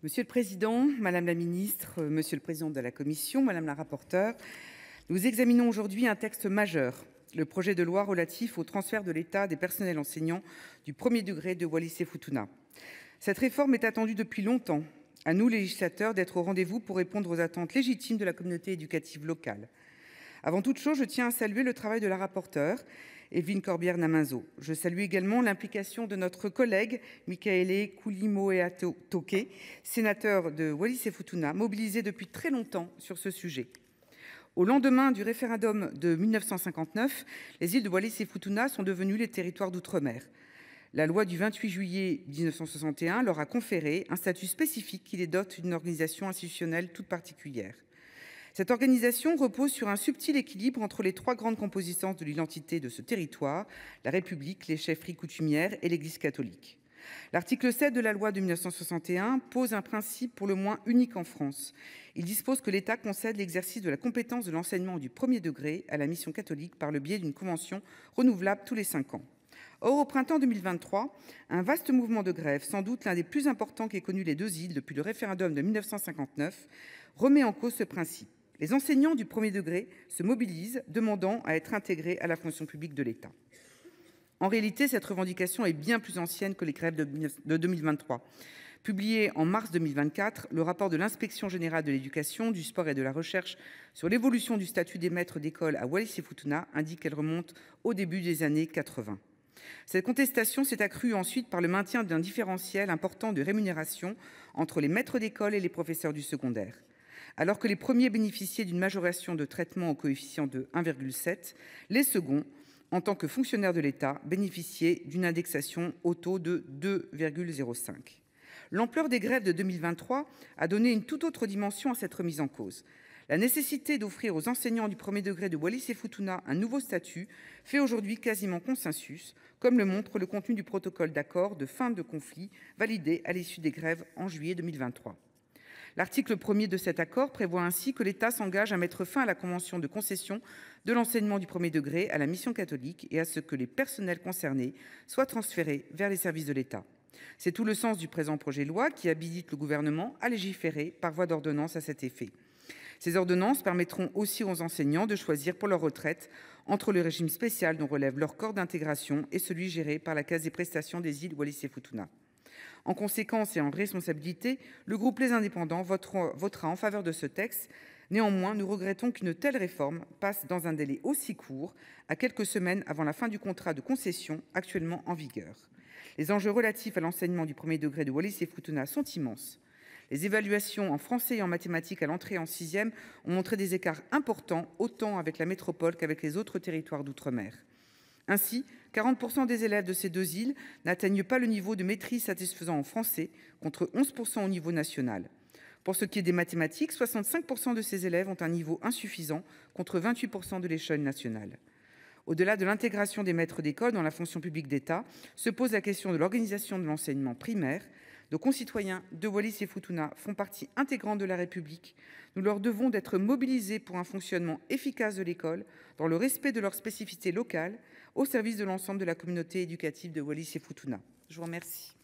Monsieur le président, madame la ministre, monsieur le président de la commission, madame la rapporteure, nous examinons aujourd'hui un texte majeur, le projet de loi relatif au transfert de l'État des personnels enseignants du premier degré de Wallis-et-Futuna. Cette réforme est attendue depuis longtemps. À nous, législateurs, d'être au rendez-vous pour répondre aux attentes légitimes de la communauté éducative locale. Avant toute chose, je tiens à saluer le travail de la rapporteure, Évelyne Corbière-Naminzo. Je salue également l'implication de notre collègue Mikaele Koulimaoua-Toké, sénateur de Wallis-et-Futuna, mobilisé depuis très longtemps sur ce sujet. Au lendemain du référendum de 1959, les îles de Wallis-et-Futuna sont devenues les territoires d'outre-mer. La loi du 28 juillet 1961 leur a conféré un statut spécifique qui les dote d'une organisation institutionnelle toute particulière. Cette organisation repose sur un subtil équilibre entre les trois grandes composantes de l'identité de ce territoire, la République, les chefferies coutumières et l'Église catholique. L'article 7 de la loi de 1961 pose un principe pour le moins unique en France. Il dispose que l'État concède l'exercice de la compétence de l'enseignement du premier degré à la mission catholique par le biais d'une convention renouvelable tous les 5 ans. Or, au printemps 2023, un vaste mouvement de grève, sans doute l'un des plus importants qu'aient connu les deux îles depuis le référendum de 1959, remet en cause ce principe. Les enseignants du premier degré se mobilisent, demandant à être intégrés à la fonction publique de l'État. En réalité, cette revendication est bien plus ancienne que les grèves de 2023. Publié en mars 2024, le rapport de l'Inspection générale de l'éducation, du sport et de la recherche sur l'évolution du statut des maîtres d'école à Wallis-et-Futuna indique qu'elle remonte au début des années 80. Cette contestation s'est accrue ensuite par le maintien d'un différentiel important de rémunération entre les maîtres d'école et les professeurs du secondaire. Alors que les premiers bénéficiaient d'une majoration de traitement au coefficient de 1,7, les seconds, en tant que fonctionnaires de l'État, bénéficiaient d'une indexation au taux de 2,05. L'ampleur des grèves de 2023 a donné une toute autre dimension à cette remise en cause. La nécessité d'offrir aux enseignants du premier degré de Wallis-et-Futuna un nouveau statut fait aujourd'hui quasiment consensus, comme le montre le contenu du protocole d'accord de fin de conflit validé à l'issue des grèves en juillet 2023. L'article 1er de cet accord prévoit ainsi que l'État s'engage à mettre fin à la convention de concession de l'enseignement du premier degré à la mission catholique et à ce que les personnels concernés soient transférés vers les services de l'État. C'est tout le sens du présent projet de loi qui habilite le gouvernement à légiférer par voie d'ordonnance à cet effet. Ces ordonnances permettront aussi aux enseignants de choisir pour leur retraite entre le régime spécial dont relève leur corps d'intégration et celui géré par la Caisse des prestations des îles Wallis-et-Futuna. En conséquence et en responsabilité, le groupe Les Indépendants votera en faveur de ce texte. Néanmoins, nous regrettons qu'une telle réforme passe dans un délai aussi court, à quelques semaines avant la fin du contrat de concession actuellement en vigueur. Les enjeux relatifs à l'enseignement du premier degré de Wallis-et-Futuna sont immenses. Les évaluations en français et en mathématiques à l'entrée en 6e ont montré des écarts importants, autant avec la métropole qu'avec les autres territoires d'outre-mer. Ainsi, 40% des élèves de ces deux îles n'atteignent pas le niveau de maîtrise satisfaisant en français, contre 11% au niveau national. Pour ce qui est des mathématiques, 65% de ces élèves ont un niveau insuffisant, contre 28% de l'échelle nationale. Au-delà de l'intégration des maîtres d'école dans la fonction publique d'État, se pose la question de l'organisation de l'enseignement primaire. Nos concitoyens de Wallis-et-Futuna font partie intégrante de la République. Nous leur devons d'être mobilisés pour un fonctionnement efficace de l'école, dans le respect de leurs spécificités locales, au service de l'ensemble de la communauté éducative de Wallis-et-Futuna. Je vous remercie.